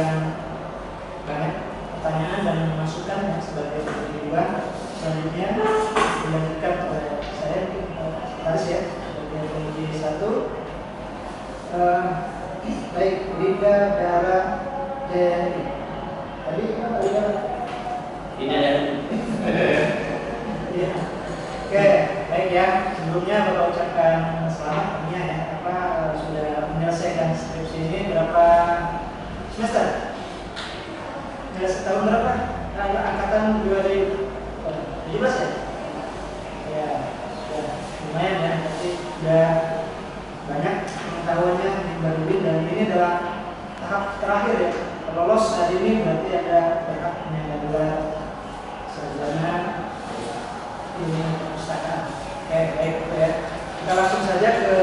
memberikan banyak pertanyaan dan masukan ya, sebagai pendidikan. Selanjutnya dilanjutkan oleh saya Taris ya, sebagai penguji 1. Baik, Liga Darah JNI. Tadi apa Liga? Iya. Oke, baik ya. Sebelumnya Bapak ucapkan selamat ya, sudah menyelesaikan skripsi ini berapa semester? Tahun berapa? Angkatan 2017 ya? Ya, sudah lumayan ya. Berarti sudah banyak pengetahuannya di Badudin, dan ini adalah tahap terakhir ya. Lolos saat ini berarti ada berhak menyandang sarjana ilmu perpustakaan. Oke, baik ya. Kita langsung saja ke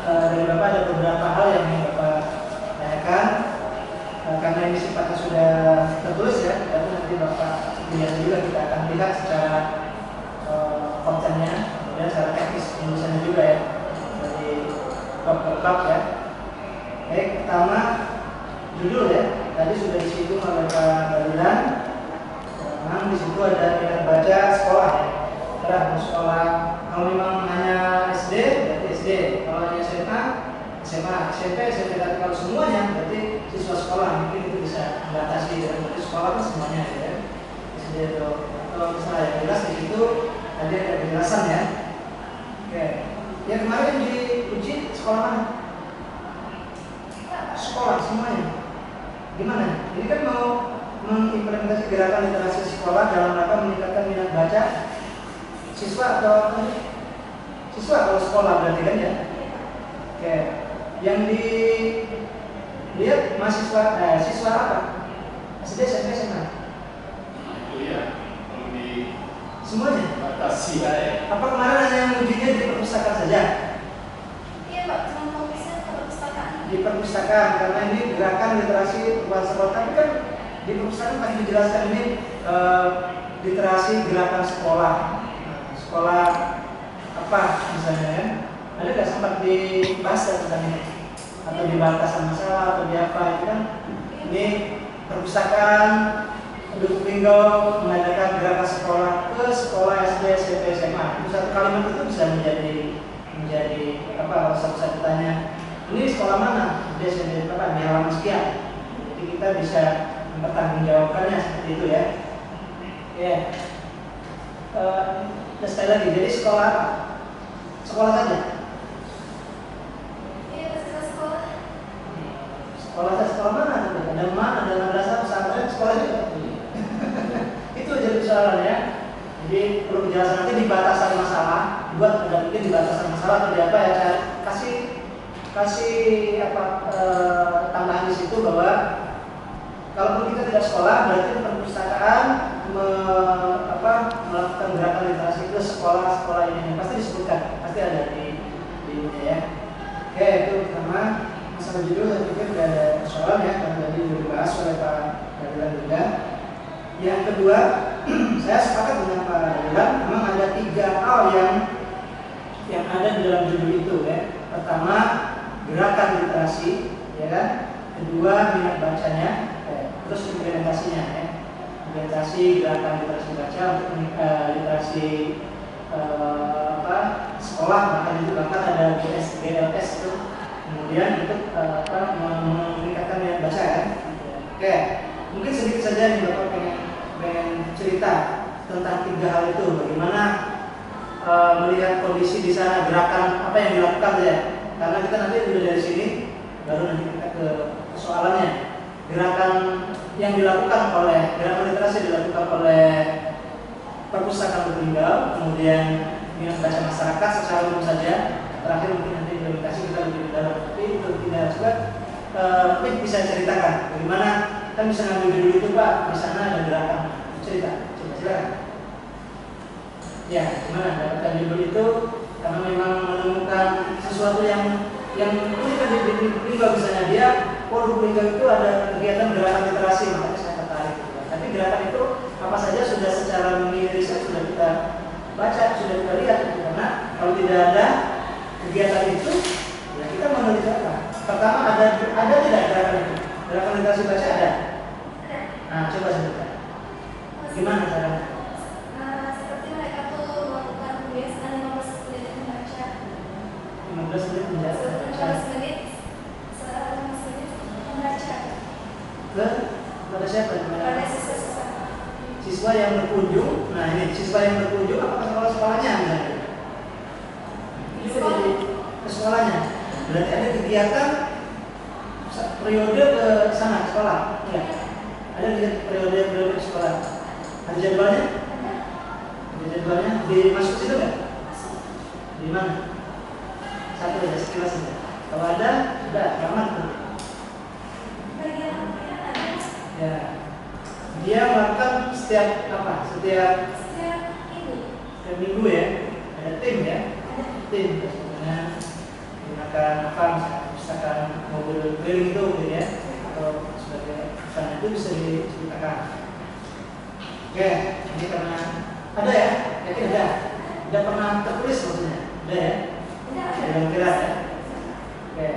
dari Bapak. Ada beberapa hal yang ingin Bapak tanyakan. Karena ini sifatnya sudah tertulis ya, tapi nanti Bapak lihat juga, kita akan lihat secara kontennya, kemudian secara teknis penulisannya juga ya, dari bab-bab ya. Baik, pertama judul ya, tadi sudah disinggung oleh Pak Badilan. Memang di situ ada minat baca sekolah ya. Kalau sekolah, kalau memang hanya SD berarti SD, kalau hanya SMA, SMP, tapi kalau semuanya berarti siswa sekolah, mungkin itu bisa membatasi ya. Berarti sekolah kan semuanya ya. SD atau misalnya yang jelas di situ tadi ada penjelasan ya. Oke, ya kemarin diuji sekolah mana? Sekolah semuanya. Gimana? Ini kan mau mengimplementasi gerakan literasi sekolah dalam rangka meningkatkan minat baca siswa atau siswa kalau sekolah berarti kan ya. Oke, yang dilihat mahasiswa siswa apa? SD, SMP, SMA. Iya, di semuanya. batasi ya. Apa kemarin hanya yang ujinya di perpustakaan saja? Iya Pak, cuma fokusnya ke perpustakaan. Di perpustakaan, karena ini gerakan literasi bahasa sekolah. Tapi kan di perpustakaan pasti dijelaskan ini literasi gerakan sekolah. Sekolah apa misalnya ya? Ada nggak sempat dibahas tentang ini? Atau dibatasan masalah atau di apa itu kan? Ini perpustakaan pendukung Linggau mengadakan gerakan sekolah ke sekolah SD, SMP, SMA. Itu satu kalimat itu bisa menjadi apa? Satu tanya. Ini sekolah mana? Dia sendiri apa? Di halaman sekian. Jadi kita bisa mempertanggungjawabkannya seperti itu ya. Ya. Dan sekali lagi, jadi sekolah apa? Sekolah saja. Iya, siswa sekolah. Sekolah mana? Ada mana? Ada madrasah, pesantren, sekolah juga. Itu jadi persoalan ya. Jadi perlu penjelasan nanti di batasan masalah. Buat ada mungkin di batasan masalah atau di apa ya? Kasih apa tambahan di situ bahwa kalaupun kita tidak sekolah, berarti perpustakaan melakukan gerakan literasi ke sekolah ini pasti disebutkan, pasti ada di ini ya. Oke, itu pertama. Masalah judul saya pikir tidak ada persoalan ya, karena tadi sudah dibahas oleh Pak Badilan juga. Yang kedua, saya sepakat dengan Pak Badilan, memang ada 3 hal yang ada di dalam judul itu ya. Pertama, gerakan literasi, ya kan? Kedua, minat bacanya, terus implementasinya ya. Implementasi gerakan literasi baca untuk literasi sekolah, bahkan ada GLS itu. Kemudian untuk meningkatkan minat baca kan. Oke, mungkin sedikit saja nih Bapak pengen cerita tentang 3 hal itu. Bagaimana melihat kondisi di sana, gerakan apa yang dilakukan ya. Karena kita nanti udah dari sini, baru nanti kita ke persoalannya. Gerakan yang dilakukan oleh gerakan literasi dilakukan oleh perpustakaan Linggau, kemudian minat baca masyarakat secara umum saja. Terakhir mungkin nanti implementasi kita lebih dalam, tapi itu tidak juga. Mungkin bisa ceritakan bagaimana kan bisa ngambil dulu itu Pak, di sana ada gerakan cerita, coba silakan. Ya, gimana dapatkan judul itu? Karena memang menemukan sesuatu yang ini kan di Linggau misalnya dia, Linggau itu ada kegiatan gerakan literasi, makanya saya tertarik. Tapi gerakan itu apa saja sudah secara riset sudah kita baca, sudah kita lihat. Karena kalau tidak ada kegiatan itu, ya kita meneliti apa? Pertama ada tidak gerakan itu? Gerakan literasi baca ada? Ada. Nah, coba sebutkan. Gimana caranya? Seperti mereka tuh melakukan kebiasaan 15 menit membaca. 15 menit menjadi 15 menit. 15 menit membaca. Kepada siapa? Pada siswa-siswa. Siswa yang berkunjung. Nah, ini siswa yang berkunjung apakah sekolahnya misalnya? Itu jadi ke sekolahnya. Berarti ada kegiatan periode ke sana sekolah. Ya. Ada periode ke sekolah. Ada jadwalnya? Ada jadwalnya. Dimasuk situ nggak? Di mana? Satu aja sekilas saja. Kalau ada, sudah aman tuh. Bagian apa ya? Ada. Ya. Dia melakukan setiap apa? Setiap ini. setiap minggu ya. Ada tim ya. Tim misalnya menggunakan apa? Misalkan mobil keliling itu gitu ya. Atau sebagai misalnya itu bisa diceritakan. Oke, ini karena ada ya, yakin ada. Tidak pernah tertulis maksudnya, ada ya. Dalam kiras ya. Oke.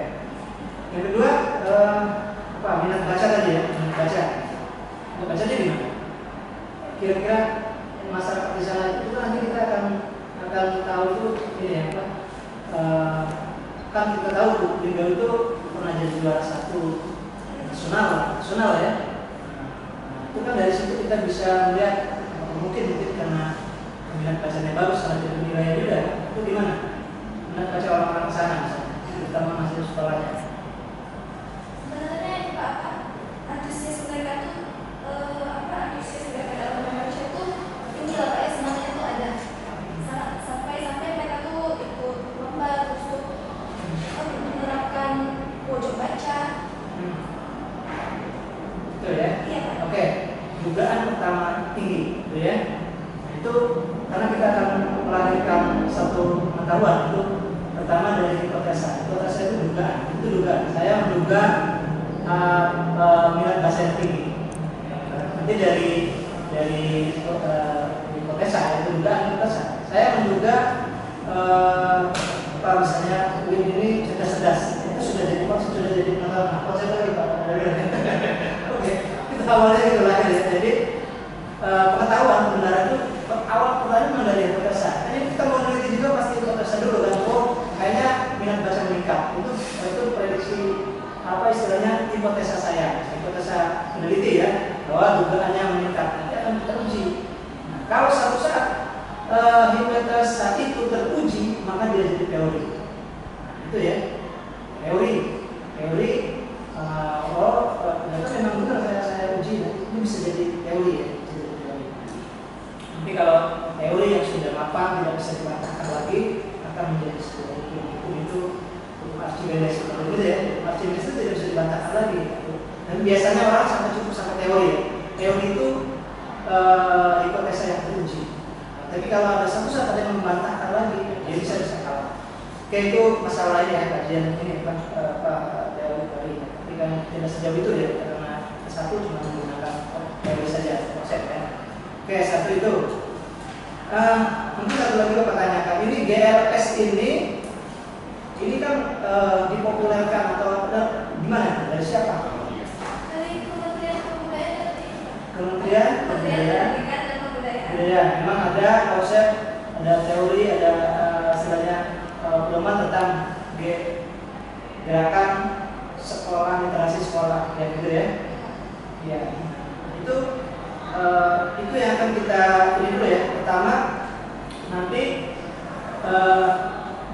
Yang kedua, apa? Minat baca tadi ya, minat baca. Minat bacanya gimana? Kira-kira masyarakat di sana itu nanti kita akan tahu itu ini ya apa? Kan kita tahu tuh Linda itu pernah jadi juara 1 nasional ya. Nah, itu kan dari situ kita bisa melihat mungkin karena minat bacanya bagus karena jadi nilainya juga. Itu gimana? Minat baca orang-orang sana misalnya, terutama masih sekolahnya. Sebenarnya apa? Antusias mereka tuh antusias mereka dalam membaca tuh tinggi lah Pak ya, semangatnya tuh ada. Sampai mereka tuh ikut lomba terus tuh menerapkan pojok baca. Betul ya? Iya Pak. Oke, dugaan pertama tinggi, gitu ya. Itu karena kita akan melahirkan satu pengetahuan itu pertama dari hipotesa. Hipotesa itu dugaan. Itu dugaan. Saya menduga minat baca yang tinggi. Nanti dari hipotesa itu dugaan hipotesa. Saya menduga misalnya ini cerdas-cerdas itu sudah jadi pengetahuan. Konsep lagi Pak. Oke, itu awalnya gitu lah ya. Jadi pengetahuan kebenaran itu awal pertanyaan memang dari hipotesa. Ini kita mau meneliti juga pasti hipotesa dulu kan. Oh, kayaknya minat baca meningkat. Itu prediksi apa istilahnya hipotesa saya, hipotesa peneliti ya, bahwa dugaannya meningkat. Nanti akan kita uji. Nah, kalau suatu saat hipotesa itu teruji, maka dia jadi teori. Nah, itu ya, teori. Ternyata memang benar saya uji, ini bisa jadi teori ya. Tapi kalau teori yang sudah matang tidak bisa dibantahkan lagi akan menjadi sebuah hukum itu Archimedes seperti itu ya. Archimedes itu tidak bisa dibantahkan lagi. Dan biasanya orang sampai cukup sampai teori. Teori itu hipotesa yang teruji. Tapi kalau ada satu saat ada yang membantahkan lagi, dia bisa kalah. Oke, itu masalah ini ya kajian ini teori. Tapi kan tidak sejauh itu ya karena satu cuma menggunakan teori saja konsep ya. Oke, satu itu. Mungkin satu lagi Bapak tanyakan, ini GLS ini kan dipopulerkan atau gimana? Dari siapa? Dari Kementerian Kebudayaan. Kementerian Pendidikan dan Kebudayaan. Ya, memang ada konsep, ada teori, ada istilahnya pedoman tentang gerakan sekolah literasi sekolah, ya gitu ya. Ya, itu yang akan kita ini dulu ya. Pertama, nanti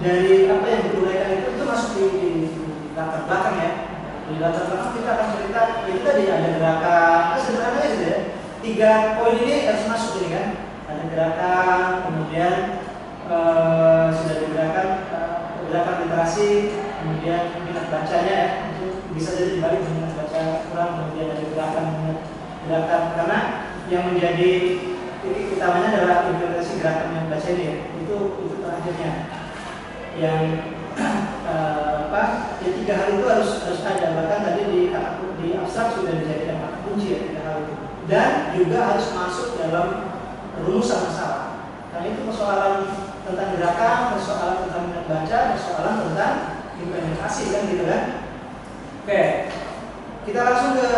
dari apa yang diuraikan itu masuk di latar belakang ya. Di latar belakang kita akan cerita itu tadi ada gerakan, sederhananya gitu ya. 3 poin ini harus masuk ini kan. Ada gerakan, kemudian sudah digerakan gerakan literasi, kemudian minat bacanya ya. Itu bisa jadi dibalik minat baca kurang, kemudian ada gerakan karena yang menjadi titik utamanya adalah implementasi gerakan minat baca ini ya. Itu terakhirnya. Yang ya 3 hal itu harus ada, bahkan tadi di abstrak sudah dijadikan kata kunci ya 3 hal itu, dan juga harus masuk dalam rumusan masalah. Karena itu persoalan tentang gerakan, persoalan tentang minat baca, persoalan tentang implementasi kan gitu kan. Oke, kita langsung ke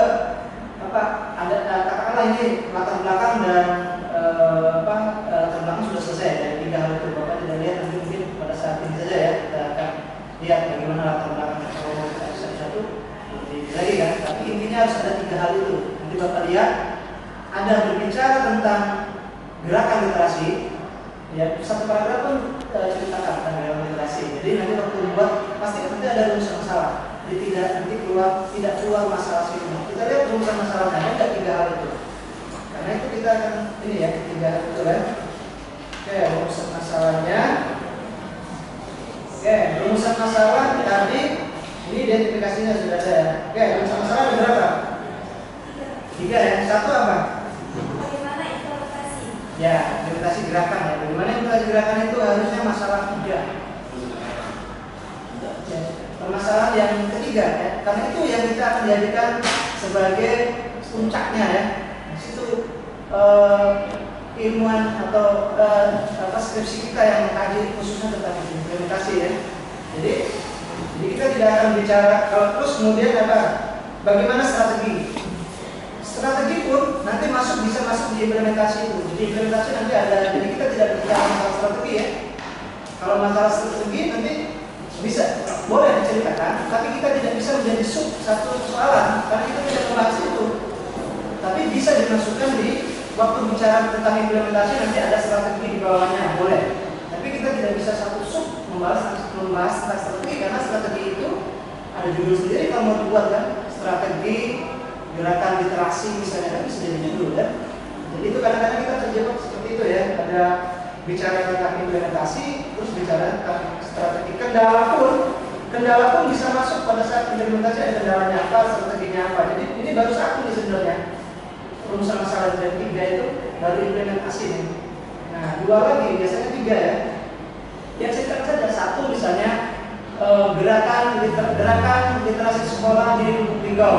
apa? Ada katakanlah ini latar belakang dan latar belakang sudah selesai dari 3 hal itu. Bapak tidak lihat, nanti mungkin pada saat ini saja ya kita akan lihat bagaimana latar belakang. Kalau kita satu-satu lagi kan, tapi intinya harus ada 3 hal itu. Nanti Bapak lihat ada berbicara tentang gerakan literasi, ya satu paragraf pun ceritakan tentang gerakan literasi. Jadi nanti waktu membuat pasti nanti ada rumusan masalah. Jadi tidak keluar masalah sih. Kita lihat rumusan masalahnya ada 3 hal itu. Karena itu kita akan ini ya 3 hal itu kan. Oke, rumusan masalahnya. Oke, rumusan masalah tadi ini identifikasinya sudah ada. Oke, rumusan masalah ada berapa? 3 ya. Satu apa? Bagaimana implementasi? Ya, implementasi gerakan ya. Bagaimana implementasi gerakan itu harusnya masalah 3. Ya, permasalahan yang ketiga ya. Karena itu yang kita akan jadikan sebagai puncaknya ya. Di situ ilmuwan atau skripsi kita yang mengkaji khususnya tentang implementasi ya. Jadi kita tidak akan bicara terus kemudian apa? Bagaimana strategi? Strategi pun nanti bisa masuk di implementasi itu. Jadi implementasi nanti ada. Jadi kita tidak bicara masalah strategi ya. Kalau masalah strategi nanti bisa boleh diceritakan, tapi kita tidak bisa menjadi satu persoalan karena kita tidak membahas itu. Tapi bisa dimasukkan di waktu bicara tentang implementasi nanti ada strategi di bawahnya boleh. Tapi kita tidak bisa satu membahas tentang strategi karena strategi itu ada judul sendiri kalau mau dibuat kan, strategi gerakan literasi misalnya kan bisa jadi judul kan. Jadi itu kadang-kadang kita terjebak seperti itu ya. Ada bicara tentang implementasi, terus bicara tentang strategi. Kendala pun bisa masuk pada saat implementasi. Ada kendalanya apa, strateginya apa. Jadi ini baru satu nih sebenarnya. Rumusan masalah dari 3 itu baru implementasi nih. Nah 2 lagi, biasanya 3 ya. Yang saya saja satu misalnya gerakan literasi sekolah di Lubuk Linggau.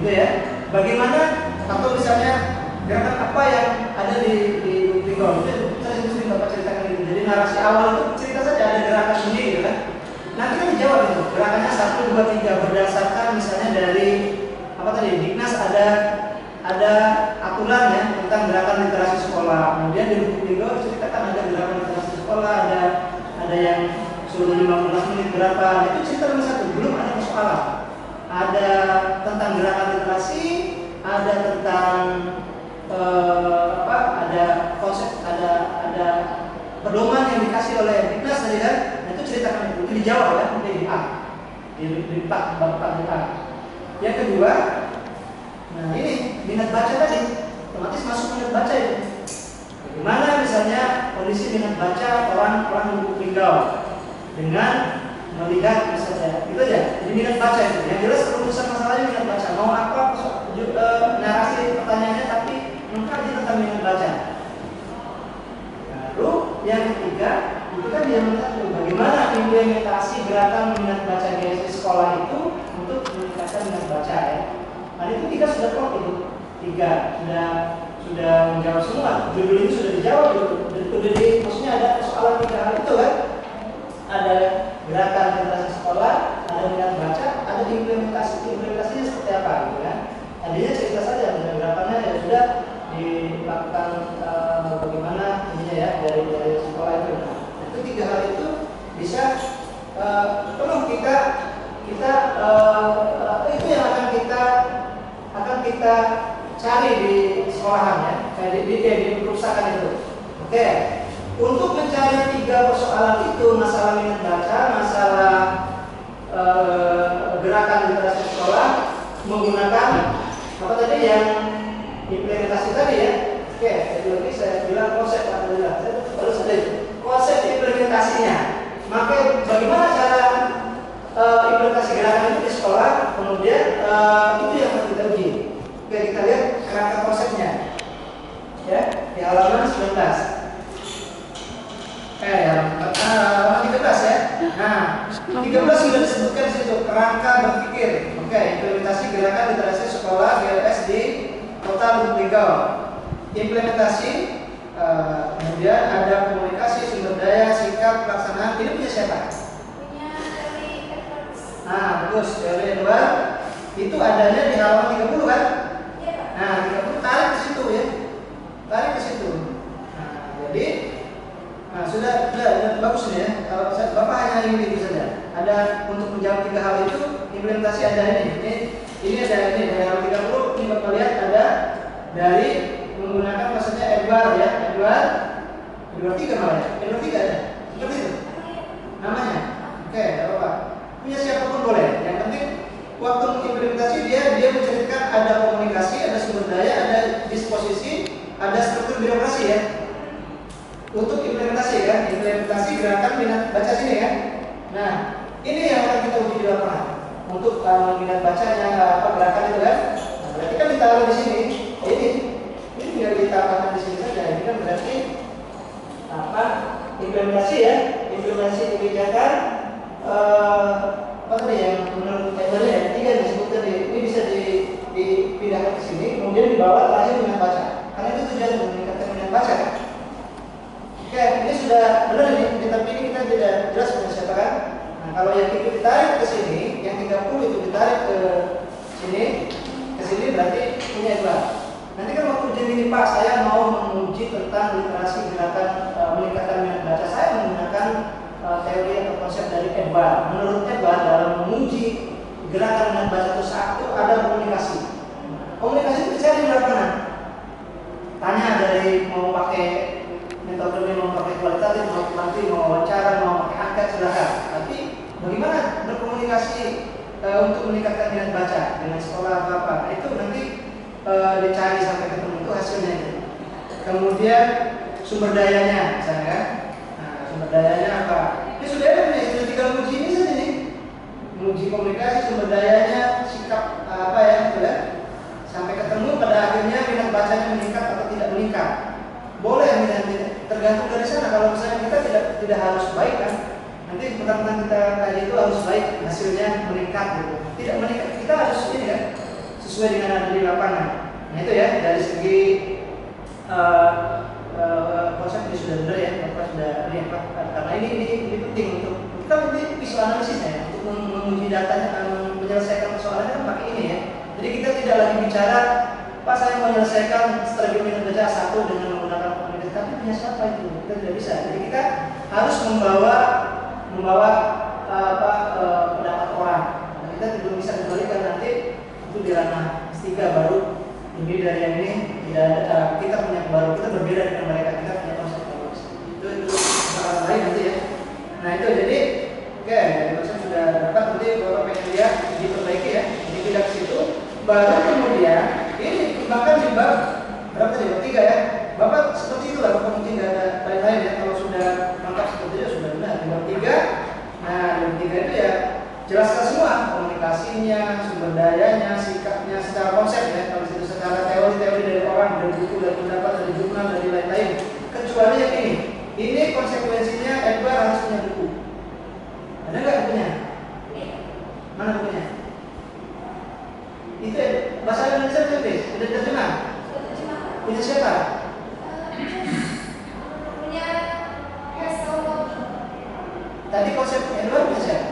Gitu ya. Bagaimana atau misalnya gerakan apa yang ada di Lubuk Linggau. Itu saya sering Bapak ceritakan gitu. Jadi narasi awal itu cerita saja ada gerakan ini gitu kan. Nanti kan dijawab itu. Gerakannya 1, 2, 3 berdasarkan misalnya dari apa tadi? Diknas ada aturan ya tentang gerakan literasi sekolah. Kemudian di Lubuk Linggau ceritakan ada gerakan literasi sekolah, ada yang suruh 15 menit berapa. Itu cerita nomor 1, belum ada persoalan. Ada tentang gerakan literasi, ada tentang ada konsep, ada pedoman yang dikasih oleh Diknas tadi kan. Nah, itu ceritakan itu dijawab ya, di A. Di 4 bab 4 A. Yang kedua, nah ini minat baca tadi, otomatis masuk minat baca itu. Bagaimana misalnya kondisi minat baca orang Lubuk Linggau dengan melihat misalnya, gitu aja. Jadi minat baca itu, yang jelas rumusan masalahnya minat baca. Mau apa narasi pertanyaannya, tapi mengkaji tentang minat baca. Lalu yang ketiga, itu kan dia melihat bagaimana implementasi gerakan minat baca di sekolah itu untuk meningkatkan minat baca ya. Nah itu 3 sudah klop itu, 3 sudah menjawab semua. Judul ini sudah dijawab itu. Maksudnya ada persoalan 3 hal itu kan. Ada gerakan literasi sekolah, ada minat baca, ada implementasinya seperti apa gitu kan. Tadinya cerita saja gerakannya ya sudah dilakukan bagaimana ininya ya dari sekolah itu. Nah, itu 3 hal itu bisa penuh kita itu yang akan kita cari di sekolahan ya, kayak di perusahaan itu. Oke. Untuk mencari 3 persoalan itu, masalah minat baca, masalah gerakan literasi sekolah, menggunakan apa tadi yang implementasi tadi ya. Oke, jadi saya bilang konsep adalah baru saja konsep implementasinya. Maka bagaimana cara implementasi gerakan itu di sekolah, kemudian itu yang harus kita uji. Oke, kita lihat kerangka konsepnya. Ya, di halaman 19. Halaman 13 ya. Nah, 13 sudah disebutkan di situ kerangka berpikir. Oke, implementasi gerakan literasi sekolah GLS di Kota Lubuk Linggau. Implementasi, kemudian ada komunikasi, sumber daya, sikap, pelaksanaan. Ini punya siapa? Punya dari Edwards. Nah, bagus. Dari Edward. itu adanya di halaman 30 kan? Iya, Pak. Nah, 30 tarik ke situ ya. Tarik ke situ. Nah, jadi sudah bagus nih ya. Kalau Bapak hanya ingin itu saja. Ada untuk menjawab 3 hal itu implementasi ada ini ada ini dari halaman 30 ini Bapak lihat ada dari menggunakan maksudnya Edward ya. Edward 3 malah ya. Edward 3 ada. Seperti itu. Namanya. Oke, tidak apa-apa. Punya siapapun boleh. Yang penting waktu mengimplementasi dia menceritakan ada komunikasi, ada sumber daya, ada disposisi, ada struktur birokrasi ya. Untuk implementasi kan, implementasi gerakan minat baca sini ya. Nah, ini yang akan kita uji di lapangan. Untuk minat bacanya gerakan itu kan. Nah, berarti kan ditaruh di sini. Ini tinggal ditaruhkan di sini saja. Ini kan berarti implementasi ya, implementasi kebijakan apa tadi yang menurut Edward ya, 3 disebutkan ini bisa dipindahkan ke sini, kemudian dibawa terakhir minat baca. Karena itu tujuan meningkatkan minat baca kan. Oke, ini sudah benar ini, tapi ini kita tidak jelas punya siapa kan. Nah, kalau yang itu ditarik ke sini, yang 30 itu ditarik ke sini berarti punya Edward. Nanti kan waktu ujian ini Pak, saya mau menguji tentang literasi gerakan meningkatkan minat baca, saya menggunakan teori atau konsep dari Edward. Menurut Edward dalam menguji gerakan minat baca itu satu ada komunikasi. Komunikasi itu bisa di lapangan. Tanya dari mau pakai metode mau pakai kualitatif, mau kuantitatif, mau wawancara, mau pakai angket silakan. Tapi bagaimana berkomunikasi untuk meningkatkan minat baca dengan sekolah atau apa? Itu nanti dicari sampai ketemu itu hasilnya itu. Kemudian sumber dayanya misalnya kan. Nah, sumber dayanya apa? Ini sudah ada nih, sudah tinggal uji ini saja nih. Menguji komunikasi, sumber dayanya, sikap apa ya, gitu ya. Sampai ketemu pada akhirnya minat bacanya meningkat atau tidak meningkat. Boleh tergantung dari sana. Kalau misalnya kita tidak harus baik kan. Nanti mentang-mentang kita kaji itu harus baik, hasilnya meningkat gitu. Tidak meningkat, kita harus ini kan sesuai dengan ada di lapangan. Nah itu ya dari segi konsep ini sudah benar ya, Bapak sudah lihat Pak. Karena ini penting untuk kita nanti visual analisis ya, untuk menguji datanya, menyelesaikan persoalannya kan pakai ini ya. Jadi kita tidak lagi bicara Pak saya menyelesaikan strategi minat baca 1 dengan menggunakan komunikasi, tapi punya siapa itu? Kita tidak bisa. Jadi kita harus membawa pendapat orang. Nah, kita belum bisa kembalikan nanti itu di ranah S3 baru lebih dari yang ini tidak ada, kita punya baru, kita berbeda dengan mereka, kita punya konsep baru. Itu masalah lain nanti ya. Nah itu jadi oke, konsep sudah dapat, nanti Bapak pengen lihat diperbaiki ya, dipindah ke situ, baru kemudian ini kembangkan di bab berapa tadi? Bab 3 ya. Bapak seperti itulah, Bapak mungkin nggak ada lain-lain ya. Kalau sudah lengkap seperti itu sudah benar. Di bab 3, nah di bab 3 itu ya jelaskan semua komunikasinya, sumber dayanya, sikapnya secara konsep ya. Kalau itu secara teori-teori dari orang, dari buku, dari pendapat, dari jurnal, dari lain-lain. Kecuali yang ini konsekuensinya Edward harus punya buku. Ada nggak bukunya? Mana bukunya? Itu bahasa Indonesia tulis, udah terjemah. Punya siapa? Punya Heselwood. Tadi konsep Edward punya siapa?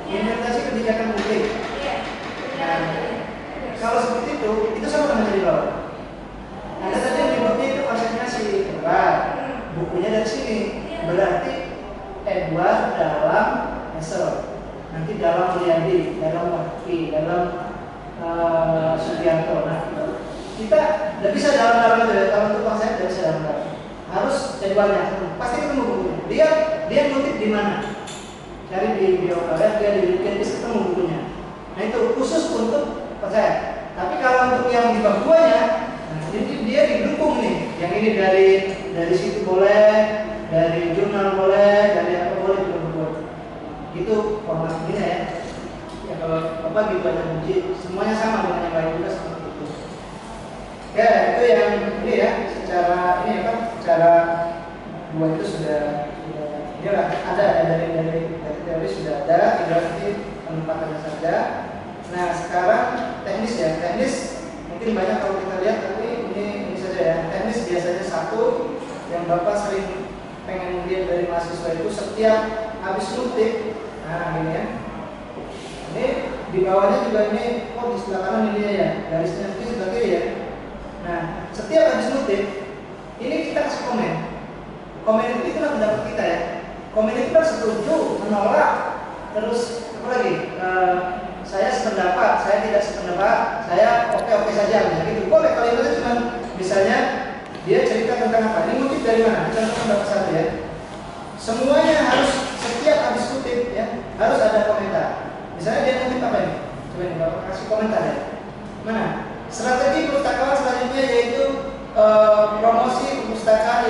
Implementasi kebijakan publik. Iya. Nah, kalau seperti itu sama dengan dari bawah. Anda tadi yang menyebutnya itu konsepnya si Edward, bukunya dari sini. Berarti Edward dalam Hesel, nanti dalam Mulyadi, dalam Wakfi, dalam Sugianto. Nah itu kita tidak bisa dalam itu ya. Kalau untuk konsep tidak bisa dalam. Harus Edwardnya. Pasti ketemu bukunya. Dia ngutip di mana? Cari di Biokaret, dia di bisa ketemu bukunya. Nah itu khusus untuk konsep. Tapi kalau untuk yang di bab 2-nya, nah, dia didukung nih. Yang ini dari situ boleh, dari jurnal boleh, dari apa boleh juga boleh. Itu formasinya ya. Ya kalau Bapak gitu aja uji, semuanya sama dengan yang lain juga seperti itu. Ya itu yang ini ya, secara ini apa? Secara 2 itu sudah ini lah ada ya, dari teori sudah ada, tinggal nanti penempatannya saja. Nah sekarang teknis ya, teknis mungkin banyak kalau kita lihat, tapi ini saja ya. Teknis biasanya satu yang Bapak sering pengen lihat dari mahasiswa itu setiap habis nutip, nah ini ya, ini di bawahnya juga ini, oh di sebelah kanan ini ya, garisnya ini sebelah kiri ya. Nah, setiap habis ngutip, ini kita kasih komen. Komen itu itulah pendapat kita ya. Komen itu kan setuju, menolak, terus apa lagi? Saya sependapat, saya tidak sependapat, saya oke saja, gitu. Boleh kalimatnya cuma misalnya dia cerita tentang apa? Ini ngutip dari mana? Contoh pendapat satu ya. Semuanya harus setiap habis kutip ya harus ada komentar. Misalnya dia ngutip apa ini? Coba nih Bapak kasih komentar ya. Mana? Strategi pustakawan selanjutnya yaitu promosi perpustakaan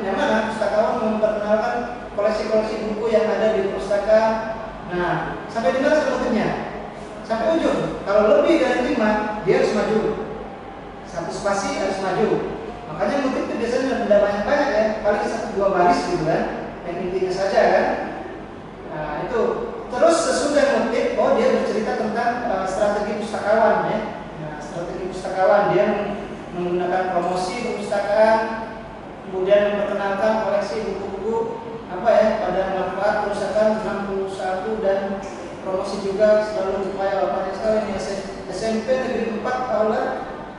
yang mana? Pustakawan memperkenalkan koleksi-koleksi buku yang ada di perpustakaan. Nah, sampai di mana sebetulnya? Sampai ujung. Kalau lebih dari 5, dia harus maju. Satu spasi harus maju. Makanya ngutip itu biasanya tidak banyak-banyak ya, paling 1-2 baris gitu kan, yang intinya saja kan. Nah itu. Terus sesudah ngutip, oh dia bercerita tentang strategi pustakawan ya. Nah, strategi pustakawan dia menggunakan promosi perpustakaan, kemudian memperkenalkan koleksi buku-buku apa ya pada manfaat kerusakan 61 dan promosi juga selalu upaya apa ini SMP Negeri 4 Aula.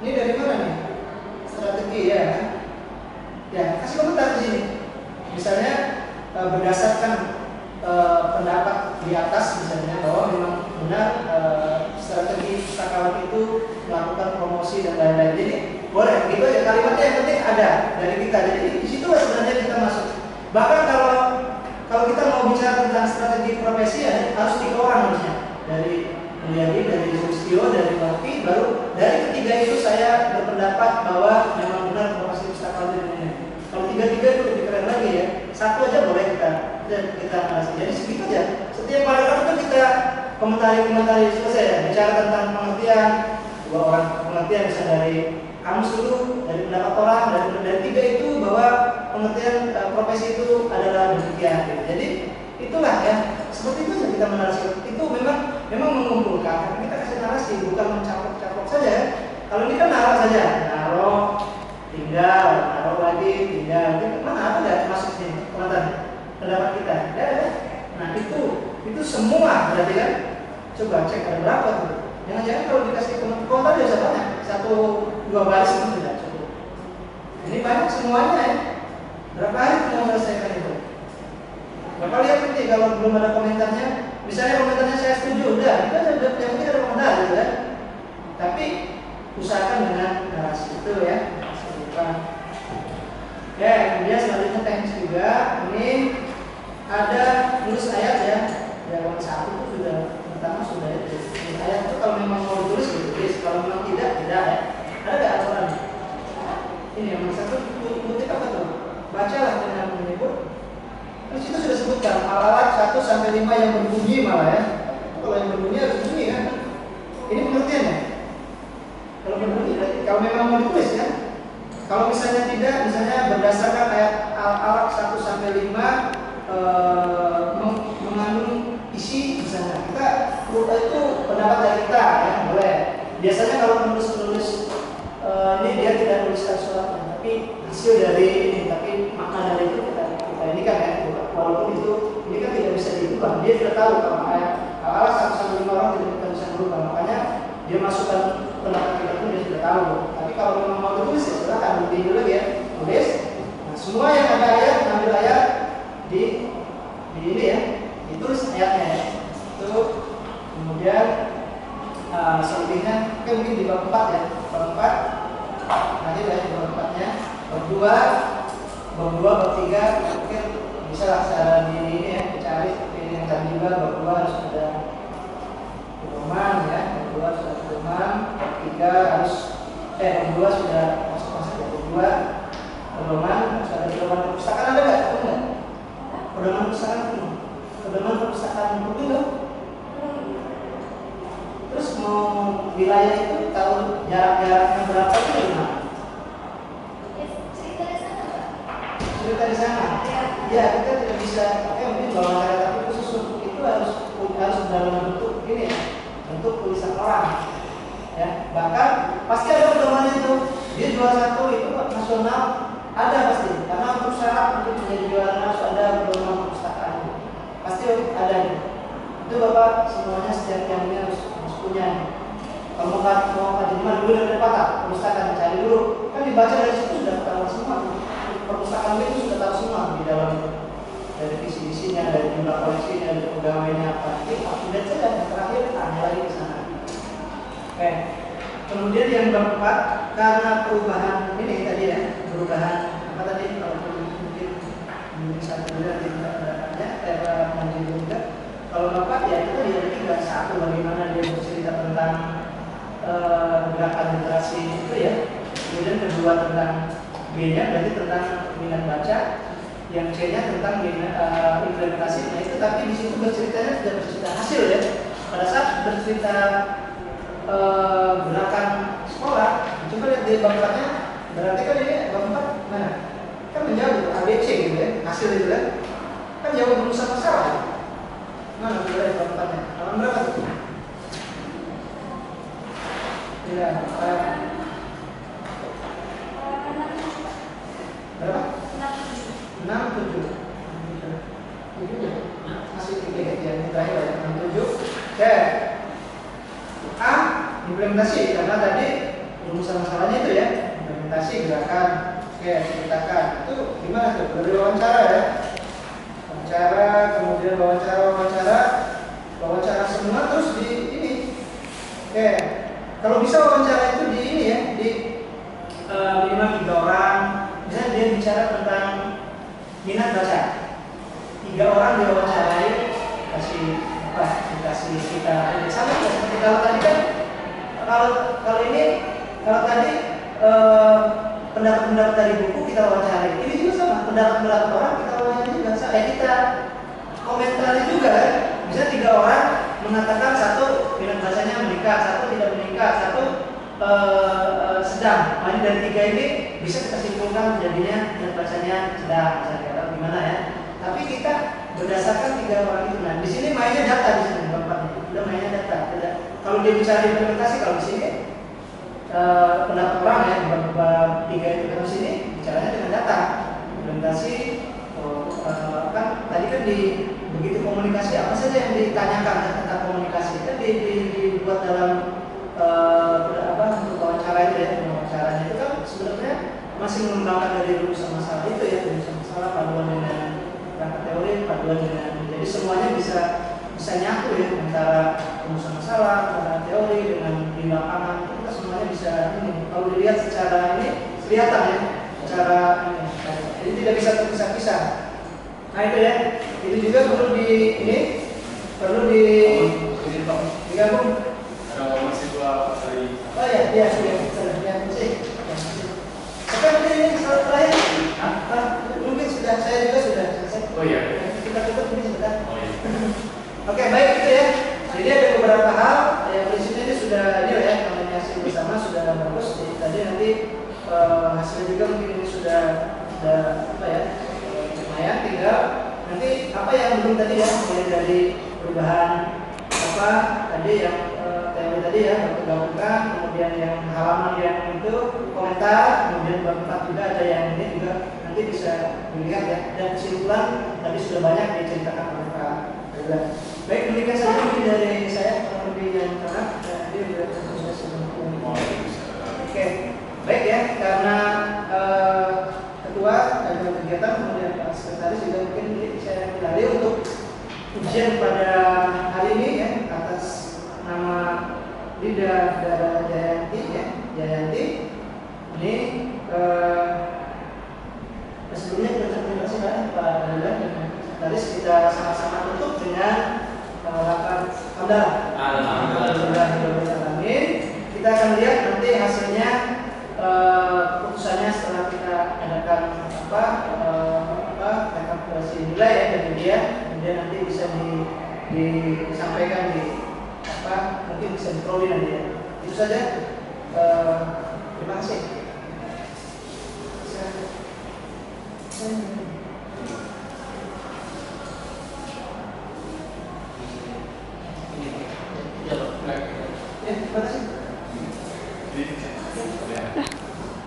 Ini dari mana nih? Strategi ya. Ya, kasih komentar di sini. Misalnya berdasarkan pendapat di atas misalnya bahwa memang benar strategi pustakawan itu melakukan promosi dan lain-lain. Jadi boleh gitu ya kalimatnya yang penting ada dari kita. Jadi di situ sebenarnya kita masuk. Bahkan kalau kita mau bicara tentang strategi profesi ya harus 3 orang harusnya. Dari Mulyadi, dari Sulistyo, dari Bakti, baru dari ketiga itu saya berpendapat bahwa memang benar promosi pustakawan ini. Kalau 3-3 itu lebih keren lagi ya. Satu aja boleh kita analisis. Jadi segitu aja. Setiap paragraf itu kita komentari selesai ya. Bicara tentang pengertian 2 orang pengertian bisa dari kamus dulu, dari pendapat orang, dari 3 itu bahwa pengertian profesi itu adalah demikian. Gitu. Jadi itulah ya. Seperti itu saja kita menarasi. Itu memang mengumpulkan. Kita kasih narasi bukan mencaplok-caplok saja. Ya. Kalau ini kan naruh saja, naruh lagi, tinggal. Mana ada nggak masuk sini komentar pendapat kita? Tidak ada. Nah itu semua berarti kan? Coba cek ada berapa tuh. Jangan-jangan kalau dikasih komentar biasa banyak 1-2 baris itu tidak cukup. Ini banyak semuanya ya. Berapa hari kita menyelesaikan itu? Bapak lihat nanti kalau belum ada komentarnya, misalnya komentarnya saya setuju, udah kita yang penting ada komentar gitu kan. Tapi usahakan dengan narasi itu ya. Oke, kemudian selanjutnya teknis juga. Ini ada tulis ayat ya. Yang 1 itu sudah pertama sudah ya. Ayat itu kalau memang mau ditulis ditulis, kalau memang tidak ya. Ada nggak aturan? Ini yang 1 kutip apa tuh? Bacalah dengan menyebut. Terus itu sudah sebutkan alat 1-5 yang berbunyi malah ya. Kalau yang berbunyi harus bunyi kan? Ini pengertiannya. Kalau berbunyi, kalau memang mau ditulis kan? Kalau misalnya tidak, misalnya berdasarkan ayat alat 1-5 mengandung isi misalnya kita itu pendapat dari kita ya boleh. Biasanya kalau penulis ini dia tidak menuliskan suratnya, tapi hasil dari ini, tapi makna dari itu kita ini kan ya, walaupun itu ini kan tidak bisa diubah. Dia sudah tahu kalau ayat alat 1-5 orang tidak bisa berubah, makanya dia masukkan pendapat kita pun dia sudah tahu. Tapi kalau memang mau ditulis ya silakan bukti dulu ya, tulis. Nah, semua yang ada ayat ambil ayat di ini ya, ditulis ayatnya ya. Itu kemudian selebihnya mungkin di bab 4 ya, bab 4 nanti ya di bab 4-nya, bab 2, bab 3 mungkin bisa lah secara di ini ya dicari seperti yang tadi juga. Bab 2 harus ada pedoman ya, bab 2 harus ada pedoman, bab 3 harus bab 2 sudah masuk bab 2 pedoman, harus ada pedoman perpustakaan. Ada nggak? Pedoman perpustakaan buku itu. Terus mau wilayah itu tahu jarak-jaraknya berapa itu di mana? Cerita di sana. Ya kita tidak bisa mungkin bawa cara tapi khusus untuk itu harus dalam bentuk ini ya, bentuk tulisan orang. Ya, bahkan pasti ada pedoman itu. Dia juara 1 itu nasional ada pasti. Karena untuk syarat untuk menjadi juara harus ada pedoman perpustakaan. Pasti ada. Itu Bapak semuanya setiap yang ini harus bukunya. Kalau mau terjemah dulu dari apa? Perpustakaan cari dulu. Kan dibaca dari situ sudah tahu semua. Perpustakaan itu sudah tahu semua di dalam itu. Dari visi-visinya, dari jumlah koleksinya, dari pegawainya apa. Jadi update saja. Yang terakhir ada lagi ke sana. Oke. Kemudian yang keempat, karena perubahan ini tadi ya, perubahan apa tadi? Kalau mungkin satu juga tidak ada juga. Kalau keempat ya itu dia ada tiga. Satu, bagaimana dia bercerita tentang gerakan literasi itu ya. Kemudian kedua tentang B-nya berarti tentang minat baca. Yang C-nya tentang implementasi. Nah itu tapi di situ berceritanya tidak bercerita hasil ya. Pada saat bercerita gerakan sekolah, coba lihat di bab 4-nya, berarti kan ini bab 4 mana? Kan menjauh ABC gitu ya, hasil itu kan jauh berusaha masalah. Mana coba lihat bab 4-nya? Halaman berapa tuh? Ya, berapa? 6, 7. Masih 3 ya, ini terakhir ya, 6, 7. Oke. A, implementasi, karena tadi rumusan masalahnya itu ya, implementasi gerakan. Oke, ceritakan. Itu gimana tuh? Dari wawancara ya. Wawancara, kemudian wawancara semua terus di ini. Oke. Kalau bisa wawancara itu di ini ya, di minimal 3 orang. Misalnya dia bicara tentang minat baca. 3 orang diwawancarai, dikasih kita ini sama seperti kalau tadi kan kalau tadi pendapat dari buku kita wawancarai, ini juga sama, pendapat orang kita wawancarai juga sama, kita komentari juga kan. Bisa 3 orang mengatakan satu minat bacanya meningkat, satu tidak meningkat, satu sedang. Nah, dari 3 ini bisa kita simpulkan jadinya minat bacanya sedang, misalnya atau gimana ya. Tapi kita berdasarkan 3 orang itu. Nah, di sini mainnya data di sini bapaknya. Udah mainnya data. Kalau dia bicara implementasi, kalau di sini pendapat orang ya bab 3 itu di sini bicaranya dengan data. Implementasi kan tadi kan begitu komunikasi apa saja yang ditanyakan tentang komunikasi kan dibuat dalam untuk wawancara itu ya. Wawancaranya itu kan sebenarnya masih mengembangkan dari rumusan masalah itu ya, rumusan masalah paduan dengan perangkat teori, paduan dengan, jadi semuanya bisa nyatu ya antara rumusan masalah, antara teori dengan di lapangan, kita semuanya bisa ini. Kalau dilihat secara ini kelihatan ya, secara ini, jadi tidak bisa terpisah-pisah. Nah itu ya, itu juga perlu digabung. Ada mahasiswa dari Oh ya, dia masih. Oke, mungkin ini salah terakhir. Mungkin saya juga sudah selesai. Oh iya. Kita tutup ini sebentar. Oh iya. Oke, baik itu ya. Jadi ada beberapa hal yang prinsipnya ini sudah ini ya, komunikasi bersama sudah bagus. Jadi tadi nanti hasilnya juga mungkin ini sudah apa ya, lumayan. Tinggal nanti apa yang belum tadi ya, mulai dari perubahan apa tadi yang teori tadi ya, gabungkan, kemudian yang halaman yang itu komentar, kemudian bab 4 juga ada yang ini juga nanti bisa dilihat ya. Dan kesimpulan tadi sudah banyak diceritakan oleh Pak Ridwan. Baik, demikian saja mungkin dari saya, kurang lebih yang terang. Jadi sudah Oke, baik ya, karena ketua dan kegiatan kemudian Pak Sekretaris juga mungkin saya kembali untuk ujian pada hari ini ya atas nama Lida Jayanti ya, Jayanti. Ini sebelumnya terima kasih Pak Ridwan dan Sekretaris, kita sama-sama tutup dengan lafaz hamdalah. Alhamdulillah. Kita akan lihat nanti hasilnya keputusannya setelah kita adakan rekapitulasi nilai ya dari dia, kemudian nanti bisa disampaikan mungkin bisa diperoleh nanti ya. Itu saja. Terima kasih.